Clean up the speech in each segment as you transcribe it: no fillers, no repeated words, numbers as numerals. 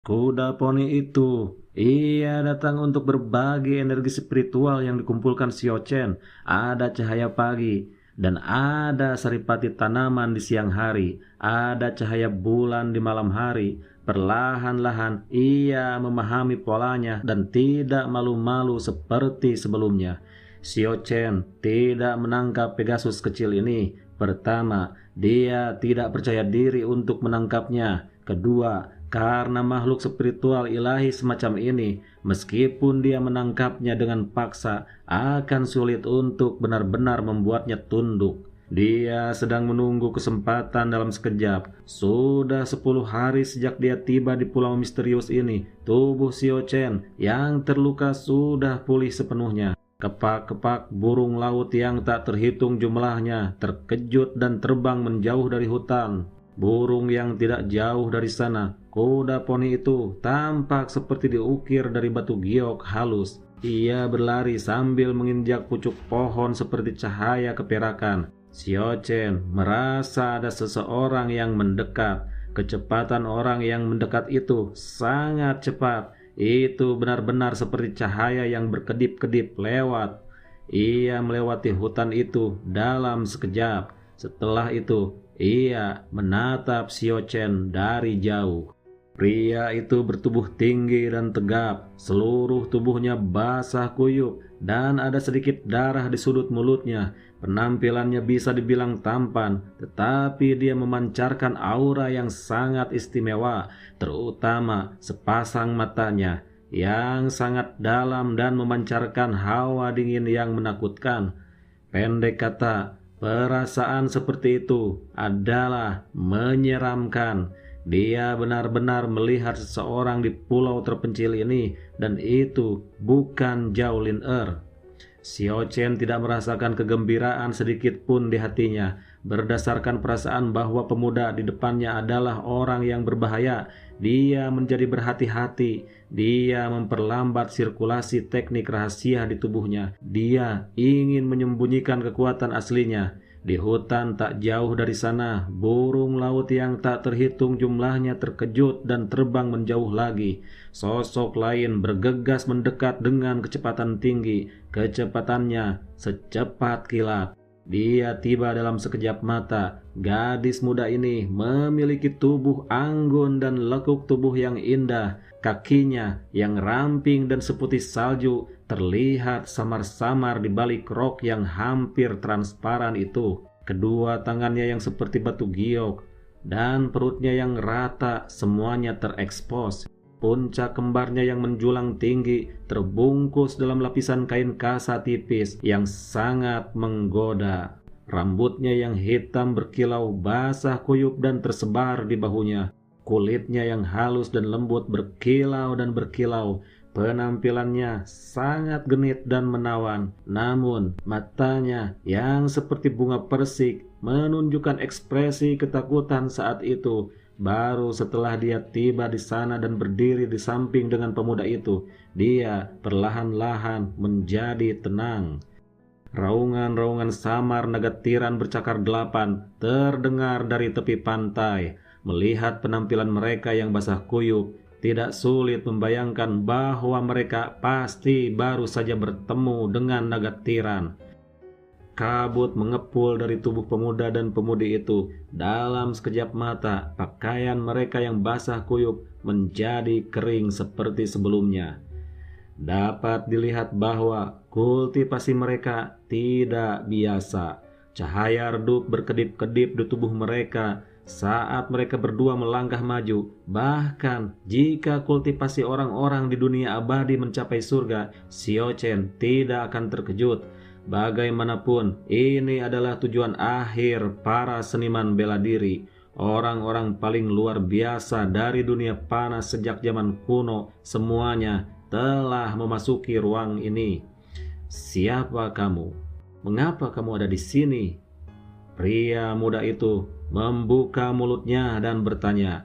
Kuda poni itu, ia datang untuk berbagi energi spiritual yang dikumpulkan Xiao Chen. Ada cahaya pagi, dan ada saripati tanaman di siang hari. Ada cahaya bulan di malam hari. Perlahan-lahan ia memahami polanya dan tidak malu-malu seperti sebelumnya. Xiao Chen tidak menangkap Pegasus kecil ini. Pertama, dia tidak percaya diri untuk menangkapnya. Kedua, karena makhluk spiritual ilahi semacam ini, meskipun dia menangkapnya dengan paksa, akan sulit untuk benar-benar membuatnya tunduk. Dia sedang menunggu kesempatan dalam sekejap. Sudah 10 hari sejak dia tiba di pulau misterius ini. Tubuh Xiao Chen yang terluka sudah pulih sepenuhnya. Kepak-kepak burung laut yang tak terhitung jumlahnya terkejut dan terbang menjauh dari hutan. Burung yang tidak jauh dari sana, kuda poni itu tampak seperti diukir dari batu giok halus. Ia berlari sambil menginjak pucuk pohon seperti cahaya keperakan. Xiao Chen merasa ada seseorang yang mendekat. Kecepatan orang yang mendekat itu sangat cepat. Itu benar-benar seperti cahaya yang berkedip-kedip lewat. Ia melewati hutan itu dalam sekejap. Setelah itu, ia menatap Xiao Chen dari jauh. Pria itu bertubuh tinggi dan tegap. Seluruh tubuhnya basah kuyup dan ada sedikit darah di sudut mulutnya. Penampilannya bisa dibilang tampan, tetapi dia memancarkan aura yang sangat istimewa, terutama sepasang matanya yang sangat dalam dan memancarkan hawa dingin yang menakutkan. Pendek kata, perasaan seperti itu adalah menyeramkan. Dia benar-benar melihat seseorang di pulau terpencil ini, dan itu bukan Zhao Lin Er. Xiao Chen tidak merasakan kegembiraan sedikit pun di hatinya. Berdasarkan perasaan bahwa pemuda di depannya adalah orang yang berbahaya, dia menjadi berhati-hati. Dia memperlambat sirkulasi teknik rahasia di tubuhnya. Dia ingin menyembunyikan kekuatan aslinya. Di hutan tak jauh dari sana, burung laut yang tak terhitung jumlahnya terkejut dan terbang menjauh lagi. Sosok lain bergegas mendekat dengan kecepatan tinggi. Kecepatannya secepat kilat. Dia tiba dalam sekejap mata. Gadis muda ini memiliki tubuh anggun dan lekuk tubuh yang indah. Kakinya yang ramping dan seputih salju terlihat samar-samar di balik rok yang hampir transparan itu. Kedua tangannya yang seperti batu giok dan perutnya yang rata semuanya terekspos. Puncak kembarnya yang menjulang tinggi terbungkus dalam lapisan kain kasa tipis yang sangat menggoda. Rambutnya yang hitam berkilau basah kuyup dan tersebar di bahunya. Kulitnya yang halus dan lembut berkilau dan berkilau. Penampilannya sangat genit dan menawan. Namun matanya yang seperti bunga persik menunjukkan ekspresi ketakutan saat itu. Baru setelah dia tiba di sana dan berdiri di samping dengan pemuda itu, dia perlahan-lahan menjadi tenang. Raungan-raungan samar naga tiran bercakar delapan terdengar dari tepi pantai. Melihat penampilan mereka yang basah kuyup, tidak sulit membayangkan bahwa mereka pasti baru saja bertemu dengan naga tiran. Kabut mengepul dari tubuh pemuda dan pemudi itu. Dalam sekejap mata, pakaian mereka yang basah kuyup menjadi kering seperti sebelumnya. Dapat dilihat bahwa kultivasi mereka tidak biasa. Cahaya redup berkedip-kedip di tubuh mereka saat mereka berdua melangkah maju. Bahkan jika kultivasi orang-orang di dunia abadi mencapai surga, Xiao Chen tidak akan terkejut. Bagaimanapun, ini adalah tujuan akhir para seniman bela diri. Orang-orang paling luar biasa dari dunia panas sejak zaman kuno, semuanya telah memasuki ruang ini. Siapa kamu? Mengapa kamu ada di sini? Pria muda itu membuka mulutnya dan bertanya.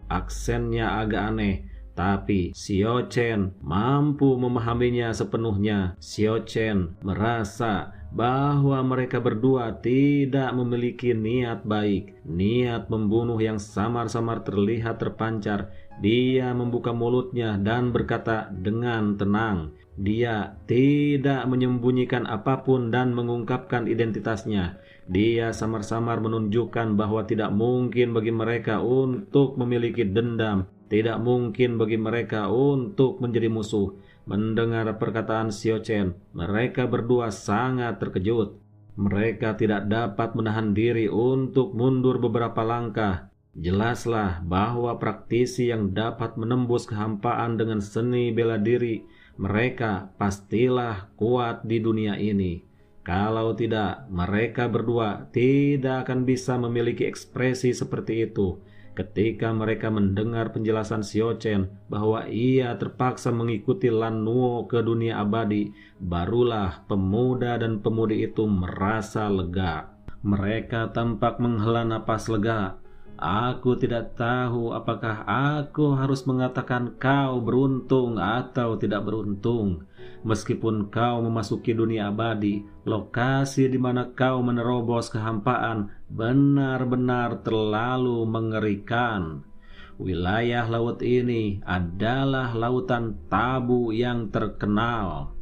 Aksennya agak aneh. Tapi Xiao Chen mampu memahaminya sepenuhnya. Xiao Chen merasa bahwa mereka berdua tidak memiliki niat baik. Niat membunuh yang samar-samar terlihat terpancar. Dia membuka mulutnya dan berkata dengan tenang. Dia tidak menyembunyikan apapun dan mengungkapkan identitasnya. Dia samar-samar menunjukkan bahwa tidak mungkin bagi mereka untuk memiliki dendam. Tidak mungkin bagi mereka untuk menjadi musuh. Mendengar perkataan Xiao Chen, mereka berdua sangat terkejut. Mereka tidak dapat menahan diri untuk mundur beberapa langkah. Jelaslah bahwa praktisi yang dapat menembus kehampaan dengan seni bela diri, mereka pastilah kuat di dunia ini. Kalau tidak, mereka berdua tidak akan bisa memiliki ekspresi seperti itu. Ketika mereka mendengar penjelasan Xiao Chen bahwa ia terpaksa mengikuti Lan Nuo ke dunia abadi, barulah pemuda dan pemudi itu merasa lega. Mereka tampak menghela napas lega. Aku tidak tahu apakah aku harus mengatakan kau beruntung atau tidak beruntung. Meskipun kau memasuki dunia abadi, lokasi di mana kau menerobos kehampaan benar-benar terlalu mengerikan. Wilayah laut ini adalah lautan tabu yang terkenal.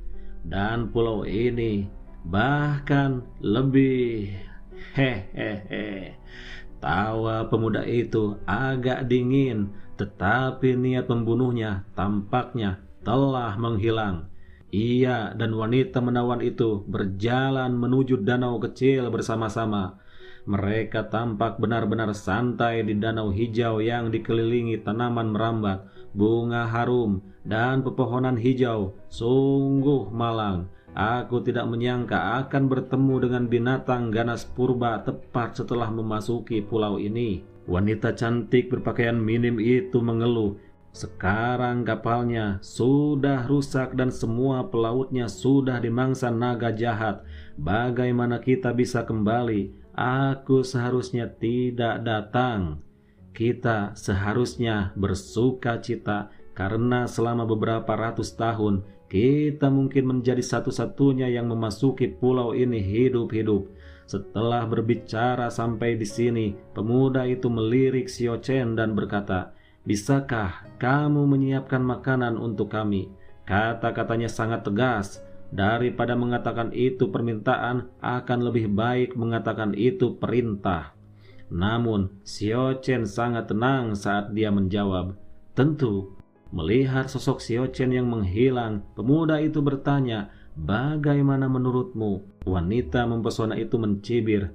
Dan pulau ini bahkan lebih hehehe. Tawa pemuda itu agak dingin, tetapi niat membunuhnya tampaknya telah menghilang. Ia dan wanita menawan itu berjalan menuju danau kecil bersama-sama. Mereka tampak benar-benar santai di danau hijau yang dikelilingi tanaman merambat, bunga harum, dan pepohonan hijau. Sungguh malang. Aku tidak menyangka akan bertemu dengan binatang ganas purba tepat setelah memasuki pulau ini. Wanita cantik berpakaian minim itu mengeluh. Sekarang kapalnya sudah rusak dan semua pelautnya sudah dimangsa naga jahat. Bagaimana kita bisa kembali? Aku seharusnya tidak datang. Kita seharusnya bersuka cita karena selama beberapa ratus tahun kita mungkin menjadi satu-satunya yang memasuki pulau ini hidup-hidup. Setelah berbicara sampai di sini, pemuda itu melirik Xiao Chen dan berkata, "Bisakah kamu menyiapkan makanan untuk kami?" Kata-katanya sangat tegas. Daripada mengatakan itu permintaan, akan lebih baik mengatakan itu perintah. Namun, Xiao Chen sangat tenang saat dia menjawab, "Tentu." Melihat sosok Xiao Chen yang menghilang, pemuda itu bertanya, "Bagaimana menurutmu?" Wanita mempesona itu mencibir,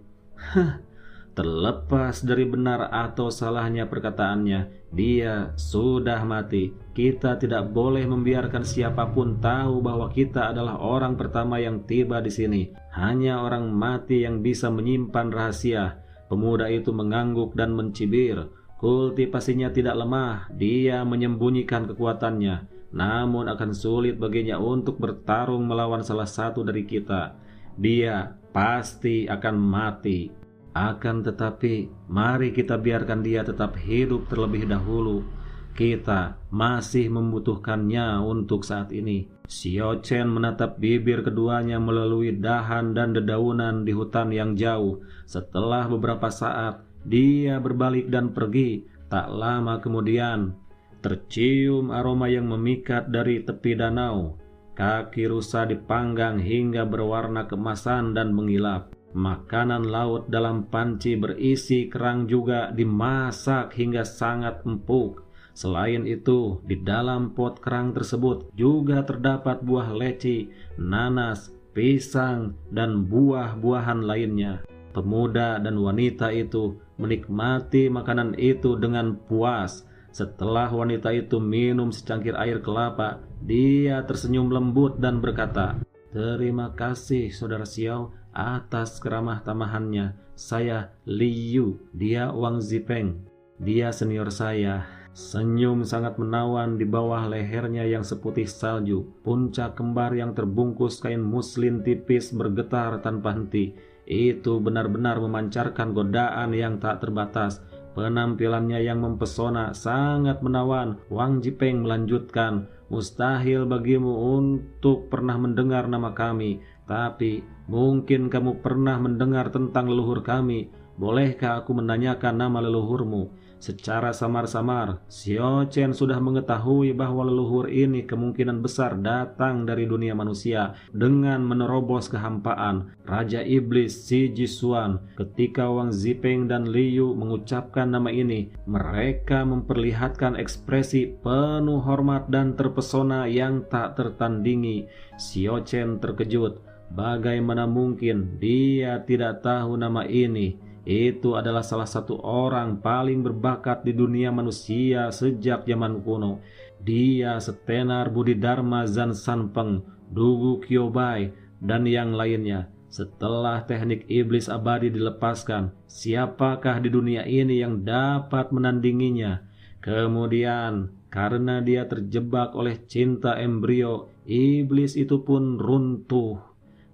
Terlepas dari benar atau salahnya perkataannya, dia sudah mati. Kita tidak boleh membiarkan siapapun tahu bahwa kita adalah orang pertama yang tiba di sini. Hanya orang mati yang bisa menyimpan rahasia." Pemuda itu mengangguk dan mencibir. Kultivasinya tidak lemah, dia menyembunyikan kekuatannya. Namun akan sulit baginya untuk bertarung melawan salah satu dari kita. Dia pasti akan mati. Akan tetapi, mari kita biarkan dia tetap hidup terlebih dahulu. Kita masih membutuhkannya untuk saat ini. Xiao Chen menatap bibir keduanya melalui dahan dan dedaunan di hutan yang jauh. Setelah beberapa saat, dia berbalik dan pergi. Tak lama kemudian, tercium aroma yang memikat dari tepi danau. Kaki rusa dipanggang hingga berwarna keemasan dan mengilap. Makanan laut dalam panci berisi kerang juga dimasak hingga sangat empuk. Selain itu, di dalam pot kerang tersebut juga terdapat buah leci, nanas, pisang, dan buah-buahan lainnya. Pemuda dan wanita itu menikmati makanan itu dengan puas. Setelah wanita itu minum secangkir air kelapa, dia tersenyum lembut dan berkata, "Terima kasih Saudara Xiao atas keramah tamahannya. Saya Liu, dia Wang Zipeng. Dia senior saya." Senyum sangat menawan di bawah lehernya yang seputih salju. Puncak kembar yang terbungkus kain muslin tipis bergetar tanpa henti. Itu benar-benar memancarkan godaan yang tak terbatas. penampilannya yang mempesona sangat menawan, Wang Jipeng melanjutkan, "Mustahil bagimu untuk pernah mendengar nama kami, tapi mungkin kamu pernah mendengar tentang leluhur kami. Bolehkah aku menanyakan nama leluhurmu?" Secara samar-samar, Xiao Chen sudah mengetahui bahwa leluhur ini kemungkinan besar datang dari dunia manusia dengan menerobos kehampaan. Raja Iblis Si Jisuan. Ketika Wang Zipeng dan Liu mengucapkan nama ini, mereka memperlihatkan ekspresi penuh hormat dan terpesona yang tak tertandingi. Xiao Chen terkejut. Bagaimana mungkin dia tidak tahu nama ini? Itu adalah salah satu orang paling berbakat di dunia manusia sejak zaman kuno. Dia setenar Bodhidharma Zhan Sanpeng, Dugu Kyobai, dan yang lainnya. Setelah teknik iblis abadi dilepaskan, siapakah di dunia ini yang dapat menandinginya? Kemudian, karena dia terjebak oleh cinta embrio, iblis itu pun runtuh.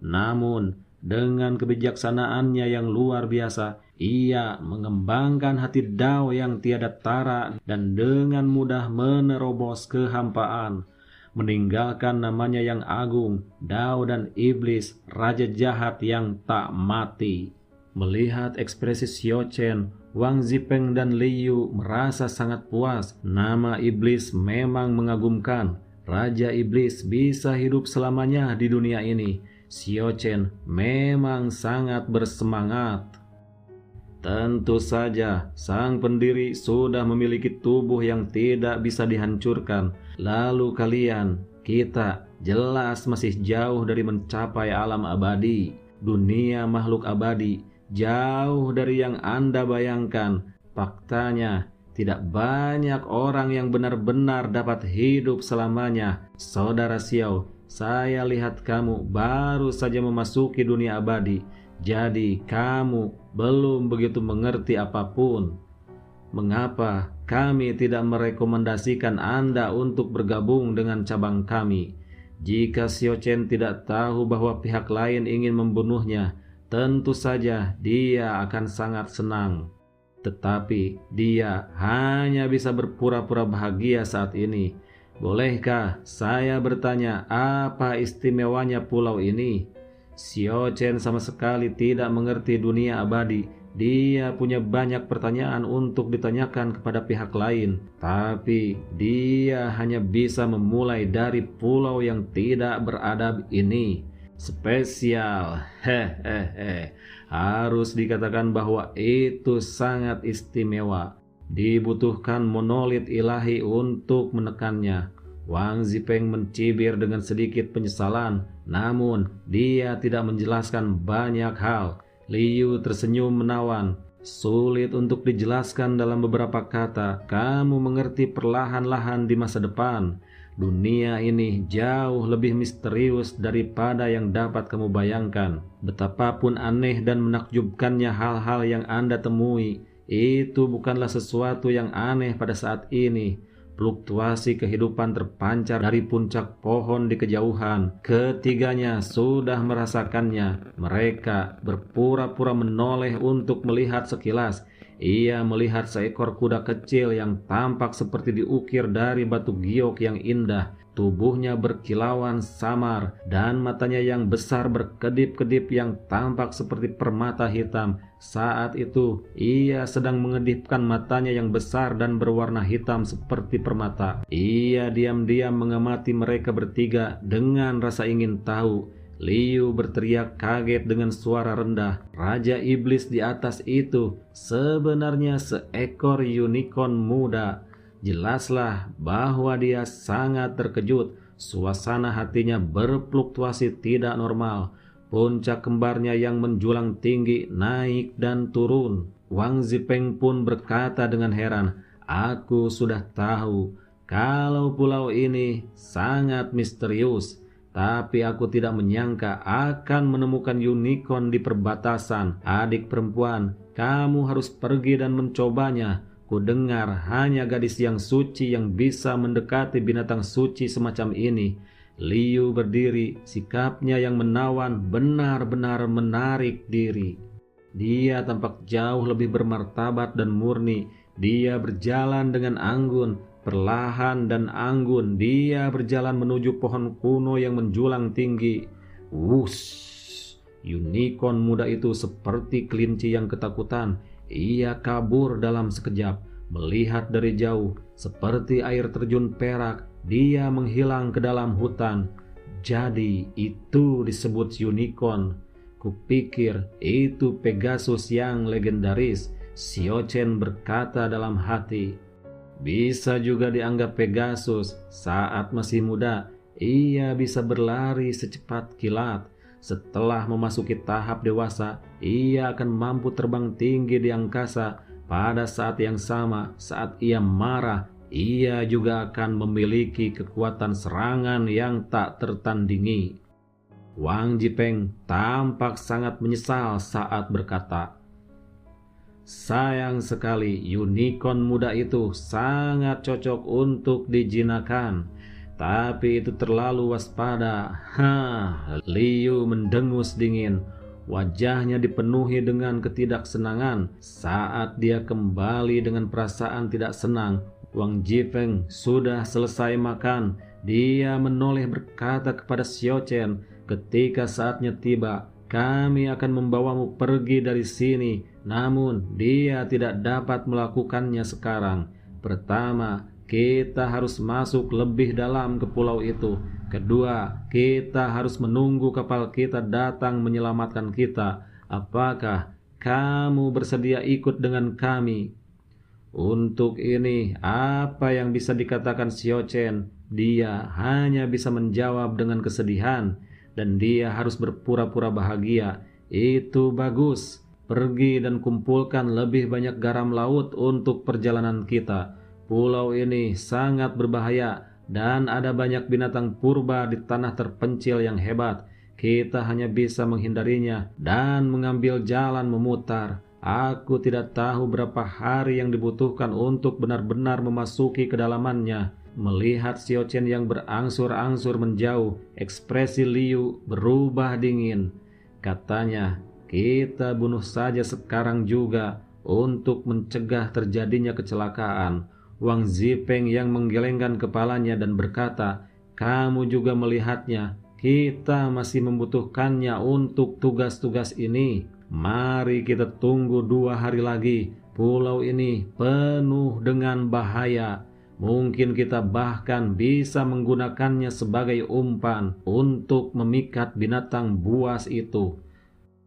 Namun, dengan kebijaksanaannya yang luar biasa, ia mengembangkan hati Dao yang tiada tara dan dengan mudah menerobos kehampaan, meninggalkan namanya yang agung, Dao dan Iblis, Raja Jahat yang tak mati. Melihat ekspresi Xiao Chen, Wang Zipeng dan Liu merasa sangat puas. Nama Iblis memang mengagumkan. Raja Iblis bisa hidup selamanya di dunia ini. Xiao Chen memang sangat bersemangat. Tentu saja, sang pendiri sudah memiliki tubuh yang tidak bisa dihancurkan. Lalu kita jelas masih jauh dari mencapai alam abadi. Dunia makhluk abadi, jauh dari yang Anda bayangkan. Faktanya, tidak banyak orang yang benar-benar dapat hidup selamanya. Saudara Xiao, saya lihat kamu baru saja memasuki dunia abadi. Jadi kamu belum begitu mengerti apapun. Mengapa kami tidak merekomendasikan Anda untuk bergabung dengan cabang kami? Jika Xiao Chen tidak tahu bahwa pihak lain ingin membunuhnya, tentu saja dia akan sangat senang. Tetapi dia hanya bisa berpura-pura bahagia saat ini. Bolehkah saya bertanya apa istimewanya pulau ini? Xiao Chen sama sekali tidak mengerti dunia abadi. Dia punya banyak pertanyaan untuk ditanyakan kepada pihak lain, tapi dia hanya bisa memulai dari pulau yang tidak beradab ini. Spesial, hehehe. Harus dikatakan bahwa itu sangat istimewa. Dibutuhkan monolit ilahi untuk menekannya. Wang Zipeng mencibir dengan sedikit penyesalan, namun dia tidak menjelaskan banyak hal. Liu tersenyum menawan. Sulit untuk dijelaskan dalam beberapa kata. Kamu mengerti perlahan-lahan di masa depan. Dunia ini jauh lebih misterius daripada yang dapat kamu bayangkan. Betapapun aneh dan menakjubkannya hal-hal yang Anda temui, itu bukanlah sesuatu yang aneh pada saat ini. Fluktuasi kehidupan terpancar dari puncak pohon di kejauhan. Ketiganya sudah merasakannya. Mereka berpura-pura menoleh untuk melihat sekilas. Ia melihat seekor kuda kecil yang tampak seperti diukir dari batu giok yang indah. Tubuhnya berkilauan samar dan matanya yang besar berkedip-kedip yang tampak seperti permata hitam. Saat itu, ia sedang mengedipkan matanya yang besar dan berwarna hitam seperti permata. Ia diam-diam mengamati mereka bertiga dengan rasa ingin tahu. Liu berteriak kaget dengan suara rendah. Raja Iblis di atas itu sebenarnya seekor unicorn muda. Jelaslah bahwa dia sangat terkejut. Suasana hatinya berfluktuasi tidak normal. Puncak kembarnya yang menjulang tinggi naik dan turun. Wang Zipeng pun berkata dengan heran, "Aku sudah tahu kalau pulau ini sangat misterius. Tapi aku tidak menyangka akan menemukan unicorn di perbatasan. Adik perempuan, kamu harus pergi dan mencobanya. Kudengar hanya gadis yang suci yang bisa mendekati binatang suci semacam ini." Liu berdiri, sikapnya yang menawan benar-benar menarik diri. Dia tampak jauh lebih bermartabat dan murni. Dia berjalan dengan anggun, perlahan dan anggun. Dia berjalan menuju pohon kuno yang menjulang tinggi. Wush! Unicorn muda itu seperti kelinci yang ketakutan. Ia kabur dalam sekejap, melihat dari jauh, seperti air terjun perak. Dia menghilang ke dalam hutan. Jadi itu disebut unicorn. Kupikir itu Pegasus yang legendaris. Siochen berkata dalam hati. Bisa juga dianggap Pegasus saat masih muda. Ia bisa berlari secepat kilat. Setelah memasuki tahap dewasa, ia akan mampu terbang tinggi di angkasa. Pada saat yang sama, saat ia marah, ia juga akan memiliki kekuatan serangan yang tak tertandingi. Wang Jipeng tampak sangat menyesal saat berkata, sayang sekali, unicorn muda itu sangat cocok untuk dijinakan. Tapi itu terlalu waspada. Liu mendengus dingin. Wajahnya dipenuhi dengan ketidaksenangan saat dia kembali dengan perasaan tidak senang. Wang Jipeng sudah selesai makan. Dia menoleh berkata kepada Siochen, ketika saatnya tiba, kami akan membawamu pergi dari sini. Namun dia tidak dapat melakukannya sekarang. Pertama, kita harus masuk lebih dalam ke pulau itu. Kedua, kita harus menunggu kapal kita datang menyelamatkan kita. Apakah kamu bersedia ikut dengan kami? Untuk ini, apa yang bisa dikatakan Siochen? Dia hanya bisa menjawab dengan kesedihan, dan dia harus berpura-pura bahagia. Itu bagus. Pergi dan kumpulkan lebih banyak garam laut untuk perjalanan kita. Pulau ini sangat berbahaya dan ada banyak binatang purba di tanah terpencil yang hebat. Kita hanya bisa menghindarinya dan mengambil jalan memutar. Aku tidak tahu berapa hari yang dibutuhkan untuk benar-benar memasuki kedalamannya. Melihat Siochen yang berangsur-angsur menjauh, ekspresi Liu berubah dingin. Katanya, kita bunuh saja sekarang juga untuk mencegah terjadinya kecelakaan. Wang Jipeng yang menggelengkan kepalanya dan berkata, kamu juga melihatnya, kita masih membutuhkannya untuk tugas-tugas ini. Mari kita tunggu 2 hari lagi. Pulau ini penuh dengan bahaya. Mungkin kita bahkan bisa menggunakannya sebagai umpan untuk memikat binatang buas itu.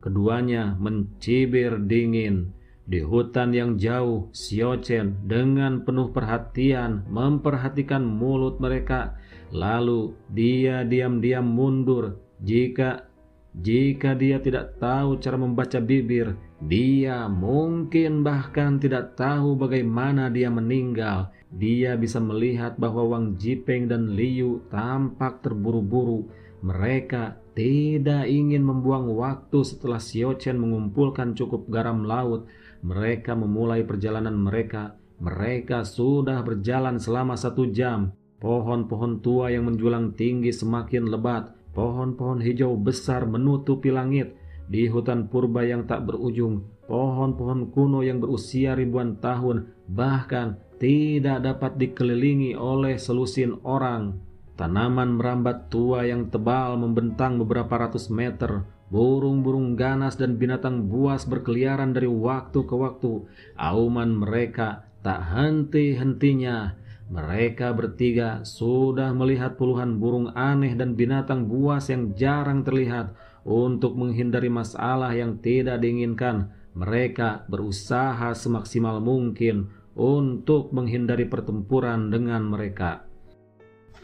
Keduanya mencibir dingin. Di hutan yang jauh, Siochen dengan penuh perhatian memperhatikan mulut mereka. Lalu dia diam-diam mundur. Jika dia tidak tahu cara membaca bibir, dia mungkin bahkan tidak tahu bagaimana dia meninggal. Dia bisa melihat bahwa Wang Jipeng dan Liu tampak terburu-buru. Mereka tidak ingin membuang waktu. Setelah Siochen mengumpulkan cukup garam laut, mereka memulai perjalanan mereka. Mereka sudah berjalan selama 1 jam. Pohon-pohon tua yang menjulang tinggi semakin lebat. Pohon-pohon hijau besar menutupi langit. Di hutan purba yang tak berujung, pohon-pohon kuno yang berusia ribuan tahun bahkan tidak dapat dikelilingi oleh selusin orang. Tanaman merambat tua yang tebal membentang beberapa ratus meter. Burung-burung ganas dan binatang buas berkeliaran dari waktu ke waktu. Auman mereka tak henti-hentinya. Mereka bertiga sudah melihat puluhan burung aneh dan binatang buas yang jarang terlihat. Untuk menghindari masalah yang tidak diinginkan, mereka berusaha semaksimal mungkin untuk menghindari pertempuran dengan mereka.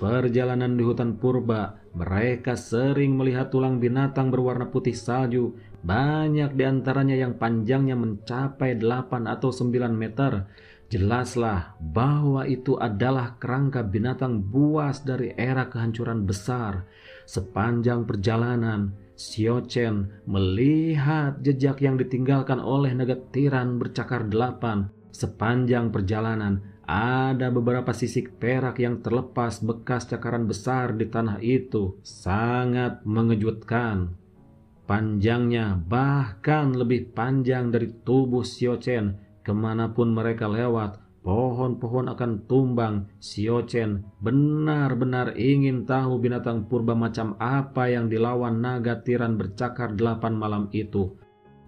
Perjalanan di hutan purba, mereka sering melihat tulang binatang berwarna putih salju. Banyak di antaranya yang panjangnya mencapai 8 atau 9 meter. Jelaslah bahwa itu adalah kerangka binatang buas dari era kehancuran besar. Sepanjang perjalanan, Siochen melihat jejak yang ditinggalkan oleh naga tiran bercakar 8. Sepanjang perjalanan, ada beberapa sisik perak yang terlepas bekas cakaran besar di tanah itu. Sangat mengejutkan. Panjangnya bahkan lebih panjang dari tubuh Siochen. Kemanapun mereka lewat, pohon-pohon akan tumbang. Siochen benar-benar ingin tahu binatang purba macam apa yang dilawan naga tiran bercakar 8 malam itu.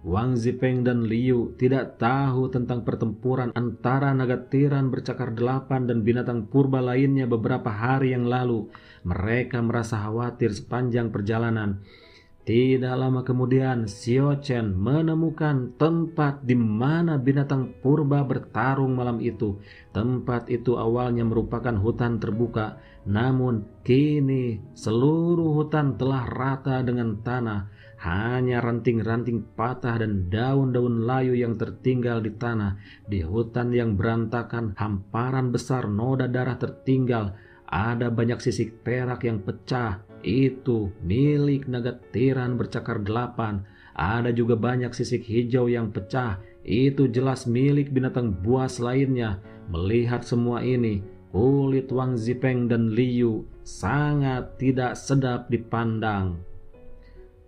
Wang Zipeng dan Liu tidak tahu tentang pertempuran antara naga tiran bercakar 8 dan binatang purba lainnya beberapa hari yang lalu. Mereka merasa khawatir sepanjang perjalanan. Tidak lama kemudian, Siochen menemukan tempat di mana binatang purba bertarung malam itu. Tempat itu awalnya merupakan hutan terbuka, namun kini seluruh hutan telah rata dengan tanah. Hanya ranting-ranting patah dan daun-daun layu yang tertinggal di tanah. Di hutan yang berantakan, hamparan besar noda darah tertinggal. Ada banyak sisik perak yang pecah. Itu milik naga tiran bercakar 8. Ada juga banyak sisik hijau yang pecah. Itu jelas milik binatang buas lainnya. Melihat semua ini, kulit Wang Zipeng dan Liu sangat tidak sedap dipandang.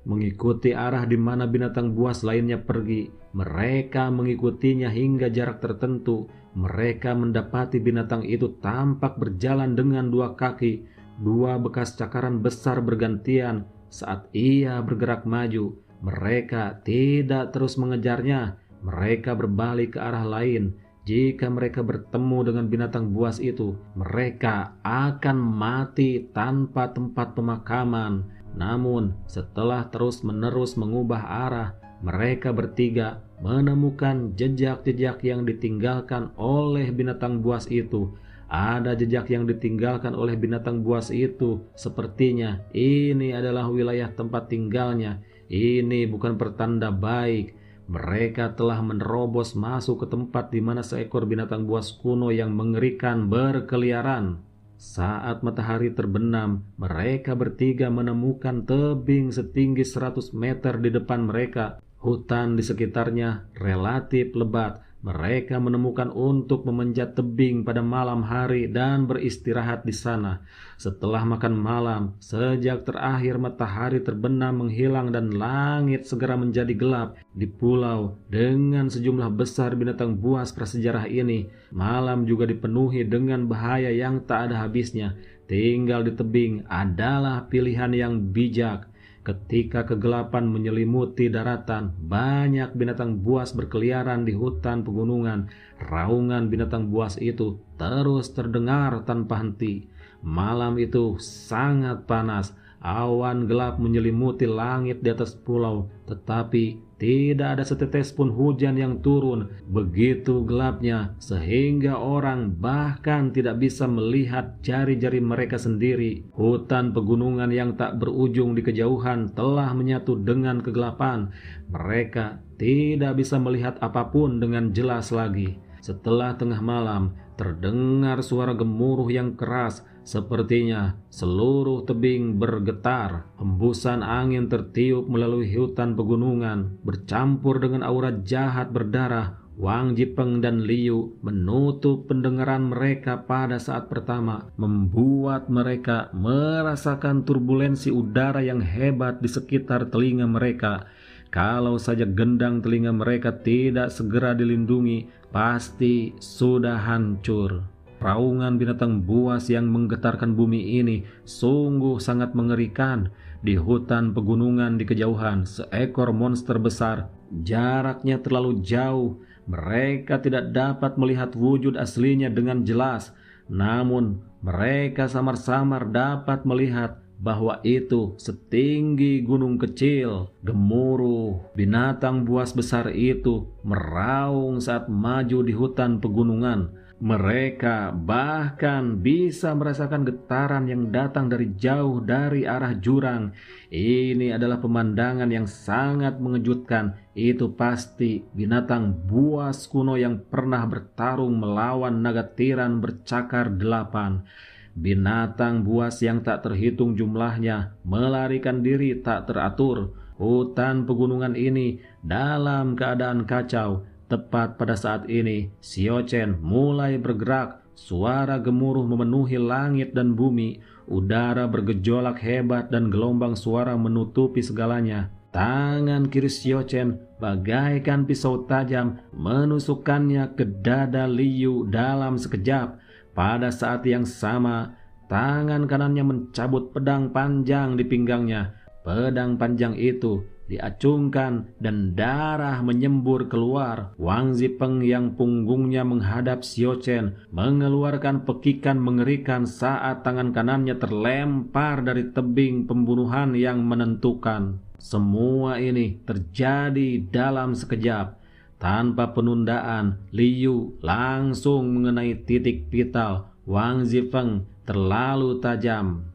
Mengikuti arah di mana binatang buas lainnya pergi, mereka mengikutinya hingga jarak tertentu. Mereka mendapati binatang itu tampak berjalan dengan 2 kaki. 2 bekas cakaran besar bergantian saat ia bergerak maju. Mereka tidak terus mengejarnya. Mereka berbalik ke arah lain. Jika mereka bertemu dengan binatang buas itu, mereka akan mati tanpa tempat pemakaman. Namun, setelah terus-menerus mengubah arah, mereka bertiga menemukan jejak-jejak yang ditinggalkan oleh binatang buas itu. Ada jejak yang ditinggalkan oleh binatang buas itu. Sepertinya ini adalah wilayah tempat tinggalnya. Ini bukan pertanda baik. Mereka telah menerobos masuk ke tempat di mana seekor binatang buas kuno yang mengerikan berkeliaran. Saat matahari terbenam, mereka bertiga menemukan tebing setinggi 100 meter di depan mereka. Hutan di sekitarnya relatif lebat. Mereka menemukan untuk memanjat tebing pada malam hari dan beristirahat di sana. Setelah makan malam, sejak terakhir matahari terbenam menghilang dan langit segera menjadi gelap di pulau dengan sejumlah besar binatang buas prasejarah ini. Malam juga dipenuhi dengan bahaya yang tak ada habisnya. Tinggal di tebing adalah pilihan yang bijak. Ketika kegelapan menyelimuti daratan, banyak binatang buas berkeliaran di hutan pegunungan. Raungan binatang buas itu terus terdengar tanpa henti. Malam itu sangat panas. Awan gelap menyelimuti langit di atas pulau, tetapi tidak ada setetes pun hujan yang turun. Begitu gelapnya sehingga orang bahkan tidak bisa melihat jari-jari mereka sendiri. Hutan pegunungan yang tak berujung di kejauhan telah menyatu dengan kegelapan. Mereka tidak bisa melihat apapun dengan jelas lagi. Setelah tengah malam, terdengar suara gemuruh yang keras. Sepertinya seluruh tebing bergetar. Hembusan angin tertiup melalui hutan pegunungan, bercampur dengan aura jahat berdarah. Wang Zipeng dan Liu menutup pendengaran mereka pada saat pertama, membuat mereka merasakan turbulensi udara yang hebat di sekitar telinga mereka. Kalau saja gendang telinga mereka tidak segera dilindungi, pasti sudah hancur. Raungan binatang buas yang menggetarkan bumi ini sungguh sangat mengerikan. Di hutan pegunungan di kejauhan, seekor monster besar. Jaraknya terlalu jauh. Mereka tidak dapat melihat wujud aslinya dengan jelas. Namun, mereka samar-samar dapat melihat bahwa itu setinggi gunung kecil. Gemuruh binatang buas besar itu meraung saat maju di hutan pegunungan. Mereka bahkan bisa merasakan getaran yang datang dari jauh dari arah jurang. Ini adalah pemandangan yang sangat mengejutkan. Itu pasti binatang buas kuno yang pernah bertarung melawan naga tiran bercakar 8. Binatang buas yang tak terhitung jumlahnya melarikan diri tak teratur. Hutan pegunungan ini dalam keadaan kacau. Tepat pada saat ini, Siochen mulai bergerak. Suara gemuruh memenuhi langit dan bumi. Udara bergejolak hebat dan gelombang suara menutupi segalanya. Tangan kiri Xiao-Chen bagaikan pisau tajam menusukkannya ke dada Liu dalam sekejap. Pada saat yang sama, tangan kanannya mencabut pedang panjang di pinggangnya. Pedang panjang itu diacungkan dan darah menyembur keluar. Wang Zipeng yang punggungnya menghadap Xiao-Chen mengeluarkan pekikan mengerikan saat tangan kanannya terlempar dari tebing pembunuhan yang menentukan. Semua ini terjadi dalam sekejap. Tanpa penundaan, Liu langsung mengenai titik vital Wang Zipeng terlalu tajam.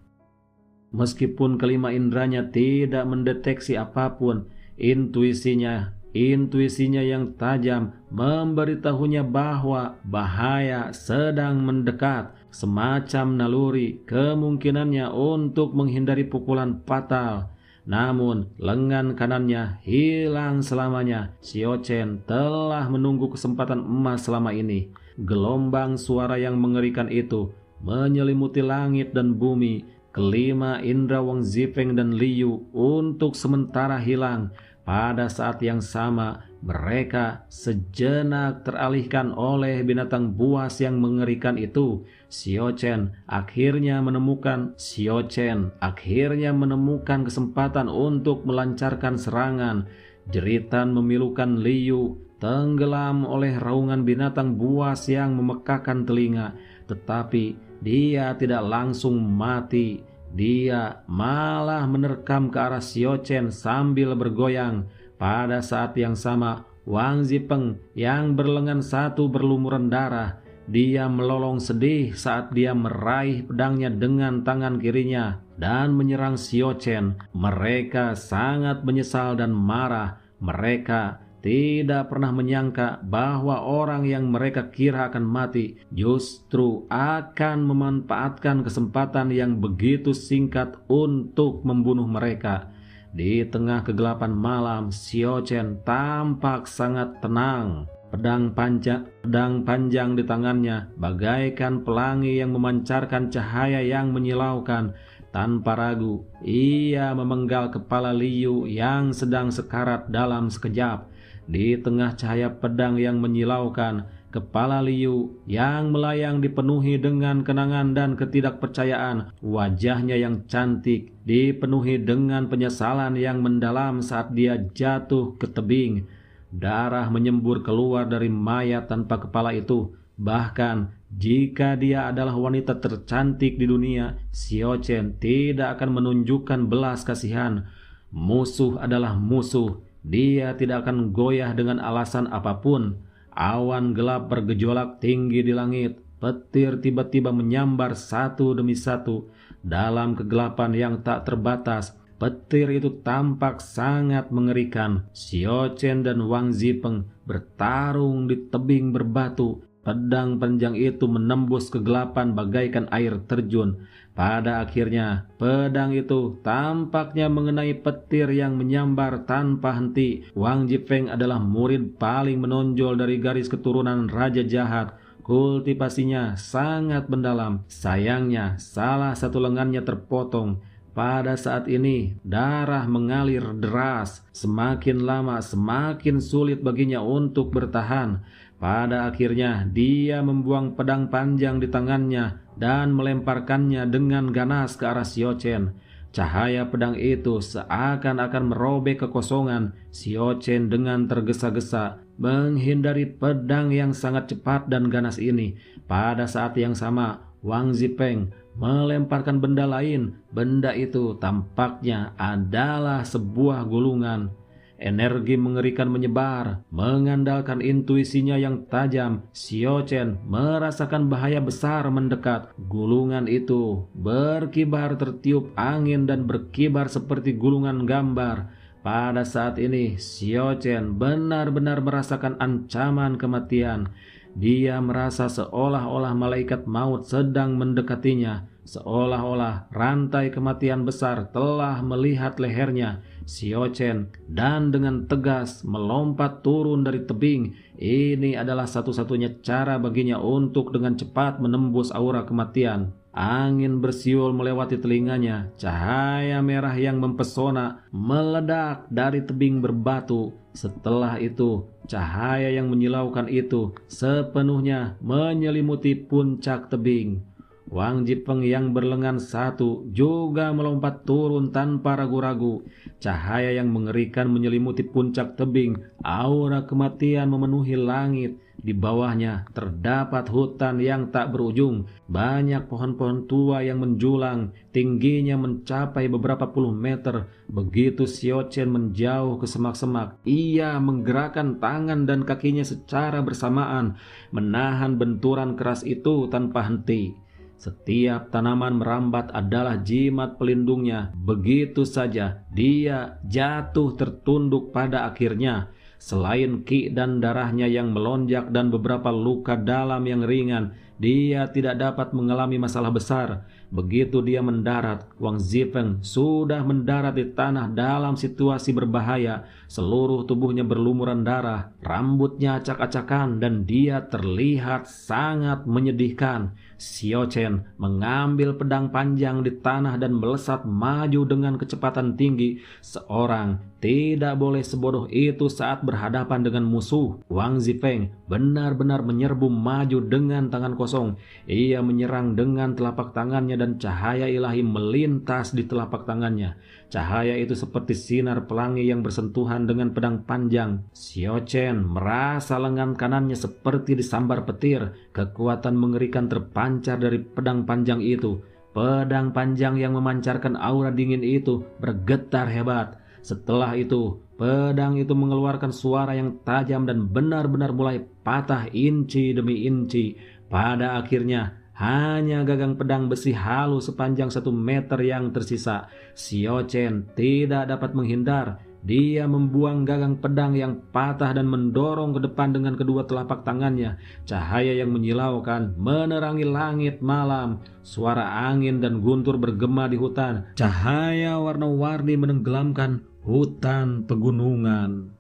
Meskipun kelima indranya tidak mendeteksi apapun, intuisinya yang tajam memberitahunya bahwa bahaya sedang mendekat. Semacam naluri kemungkinannya untuk menghindari pukulan fatal. Namun lengan kanannya hilang selamanya. Xiao-Chen telah menunggu kesempatan emas selama ini. Gelombang suara yang mengerikan itu menyelimuti langit dan bumi. Kelima indra Wang Zipeng dan Liu untuk sementara hilang. Pada saat yang sama, mereka sejenak teralihkan oleh binatang buas yang mengerikan itu. Xiao-Chen akhirnya menemukan kesempatan untuk melancarkan serangan. Jeritan memilukan Liu tenggelam oleh raungan binatang buas yang memekakan telinga. Tetapi dia tidak langsung mati. Dia malah menerkam ke arah Xiao-Chen sambil bergoyang. Pada saat yang sama, Wang Zipeng yang berlengan satu berlumuran darah. Dia melolong sedih saat dia meraih pedangnya dengan tangan kirinya dan menyerang Xiao-Chen. Mereka sangat menyesal dan marah. Mereka tidak pernah menyangka bahwa orang yang mereka kira akan mati justru akan memanfaatkan kesempatan yang begitu singkat untuk membunuh mereka. Di tengah kegelapan malam, Xiao-Chen tampak sangat tenang. Pedang panjang di tangannya bagaikan pelangi yang memancarkan cahaya yang menyilaukan. Tanpa ragu, ia memenggal kepala Liu yang sedang sekarat dalam sekejap. Di tengah cahaya pedang yang menyilaukan, kepala Liu yang melayang dipenuhi dengan kenangan dan ketidakpercayaan. Wajahnya yang cantik dipenuhi dengan penyesalan yang mendalam saat dia jatuh ke tebing. Darah menyembur keluar dari mayat tanpa kepala itu. Bahkan jika dia adalah wanita tercantik di dunia, Xiao-Chen tidak akan menunjukkan belas kasihan. Musuh adalah musuh. Dia tidak akan goyah dengan alasan apapun. Awan gelap bergejolak tinggi di langit. Petir tiba-tiba menyambar satu demi satu. Dalam kegelapan yang tak terbatas, petir itu tampak sangat mengerikan. Xiao-Chen dan Wang Zipeng bertarung di tebing berbatu. Pedang panjang itu menembus kegelapan bagaikan air terjun. Pada akhirnya, pedang itu tampaknya mengenai petir yang menyambar tanpa henti. Wang Zipeng adalah murid paling menonjol dari garis keturunan Raja Jahat. Kultivasinya sangat mendalam. Sayangnya, salah satu lengannya terpotong. Pada saat ini, darah mengalir deras. Semakin lama, semakin sulit baginya untuk bertahan. Pada akhirnya, dia membuang pedang panjang di tangannya dan melemparkannya dengan ganas ke arah Xiao-Chen. Cahaya pedang itu seakan-akan merobek kekosongan. Xiao-Chen dengan tergesa-gesa menghindari pedang yang sangat cepat dan ganas ini. Pada saat yang sama, Wang Zipeng melemparkan benda lain. Benda itu tampaknya adalah sebuah gulungan. Energi mengerikan menyebar. Mengandalkan intuisinya yang tajam, Xiao-Chen merasakan bahaya besar mendekat. Gulungan itu berkibar tertiup angin dan berkibar seperti gulungan gambar. Pada saat ini, Xiao-Chen benar-benar merasakan ancaman kematian. Dia merasa seolah-olah malaikat maut sedang mendekatinya. Seolah-olah rantai kematian besar telah melihat lehernya. Xiao-Chen dan dengan tegas melompat turun dari tebing. Ini adalah satu-satunya cara baginya untuk dengan cepat menembus aura kematian. Angin bersiul melewati telinganya. Cahaya merah yang mempesona meledak dari tebing berbatu. Setelah itu, cahaya yang menyilaukan itu sepenuhnya menyelimuti puncak tebing. Wang Jipeng yang berlengan satu juga melompat turun tanpa ragu-ragu. Cahaya yang mengerikan menyelimuti puncak tebing. Aura kematian memenuhi langit. Di bawahnya terdapat hutan yang tak berujung. Banyak pohon-pohon tua yang menjulang. Tingginya mencapai beberapa puluh meter. Begitu Xiao Chen menjauh ke semak-semak, ia menggerakkan tangan dan kakinya secara bersamaan, menahan benturan keras itu tanpa henti. Setiap tanaman merambat adalah jimat pelindungnya. Begitu saja dia jatuh tertunduk pada akhirnya. Selain ki dan darahnya yang melonjak dan beberapa luka dalam yang ringan, dia tidak dapat mengalami masalah besar. Begitu dia mendarat, Wang Zifeng sudah mendarat di tanah dalam situasi berbahaya. Seluruh tubuhnya berlumuran darah, rambutnya acak-acakan, dan dia terlihat sangat menyedihkan. Xiao Chen mengambil pedang panjang di tanah dan melesat maju dengan kecepatan tinggi. Seorang tidak boleh sebodoh itu saat berhadapan dengan musuh. Wang Zifeng benar-benar menyerbu maju dengan tangan kosong. Ia menyerang dengan telapak tangannya dan cahaya ilahi melintas di telapak tangannya. Cahaya itu seperti sinar pelangi yang bersentuhan dengan pedang panjang. Xiao Chen merasa lengan kanannya seperti disambar petir. Kekuatan mengerikan terpancar dari pedang panjang itu. Pedang panjang yang memancarkan aura dingin itu bergetar hebat. Setelah itu, pedang itu mengeluarkan suara yang tajam dan benar-benar mulai patah inci demi inci. Pada akhirnya, hanya gagang pedang besi halus sepanjang 1 meter yang tersisa. Xiao Chen tidak dapat menghindar. Dia membuang gagang pedang yang patah dan mendorong ke depan dengan kedua telapak tangannya. Cahaya yang menyilaukan menerangi langit malam. Suara angin dan guntur bergema di hutan. Cahaya warna-warni menenggelamkan hutan pegunungan.